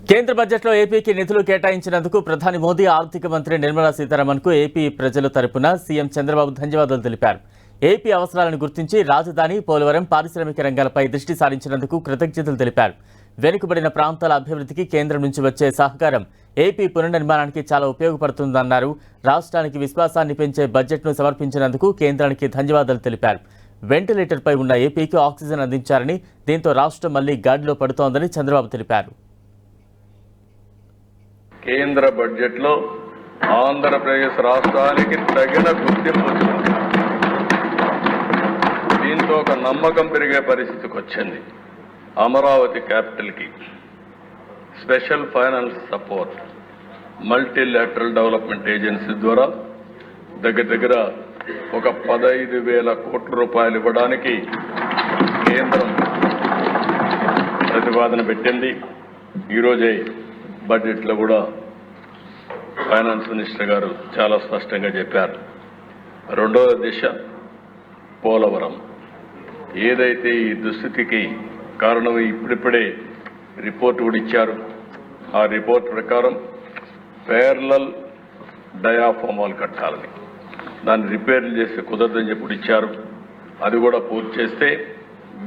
కేంద్ర బడ్జెట్లో ఏపీకి నిధులు కేటాయించినందుకు ప్రధాని మోదీ, ఆర్థిక మంత్రి నిర్మలా సీతారామన్కు ఏపీ ప్రజల తరపున సీఎం చంద్రబాబు ధన్యవాదాలు తెలిపారు. ఏపీ అవసరాలను గుర్తించి రాజధాని, పోలవరం, పారిశ్రామిక రంగాలపై దృష్టి సారించినందుకు కృతజ్ఞతలు తెలిపారు. వెనుకబడిన ప్రాంతాల అభివృద్ధికి కేంద్రం నుంచి వచ్చే సహకారం ఏపీ పునర్నిర్మాణానికి చాలా ఉపయోగపడుతుందన్నారు. రాష్ట్రానికి విశ్వాసాన్ని పెంచే బడ్జెట్ను సమర్పించినందుకు కేంద్రానికి ధన్యవాదాలు తెలిపారు. వెంటిలేటర్పై ఉన్న ఏపీకి ఆక్సిజన్ అందించారని, దీంతో రాష్ట్రం మళ్లీ గాడిలో పడుతోందని చంద్రబాబు తెలిపారు. కేంద్ర బడ్జెట్లో ఆంధ్రప్రదేశ్ రాష్ట్రానికి తగిన గుర్తింపు వచ్చింది. దీంతో ఒక నమ్మకం పెరిగే పరిస్థితికి వచ్చింది. అమరావతి క్యాపిటల్కి special finance support multilateral development agency ద్వారా దగ్గర ఒక 15,000 కోట్ల రూపాయలు ఇవ్వడానికి కేంద్రం ప్రతిపాదన పెట్టింది. ఈరోజే బడ్జెట్లో కూడా ఫైనాన్స్ మినిస్టర్ గారు చాలా స్పష్టంగా చెప్పారు. రెండవ దిశ పోలవరం. ఏదైతే ఈ దుస్థితికి కారణం ఇప్పుడిప్పుడే రిపోర్ట్ కూడా ఇచ్చారు. ఆ రిపోర్ట్ ప్రకారం ప్యారలల్ డయాఫామ్ వాల్ కట్టాలని, దాన్ని రిపేర్లు చేసి కుదరదని చెప్పి ఇచ్చారు. అది కూడా పూర్తి చేస్తే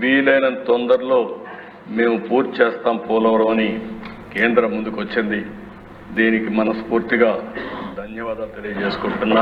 వీలైనంత తొందరలో మేము పూర్తి చేస్తాం పోలవరం అని కేంద్రం ముందుకు వచ్చింది. దీనికి మనస్ఫూర్తిగా ధన్యవాదాలు తెలియజేసుకుంటున్నా.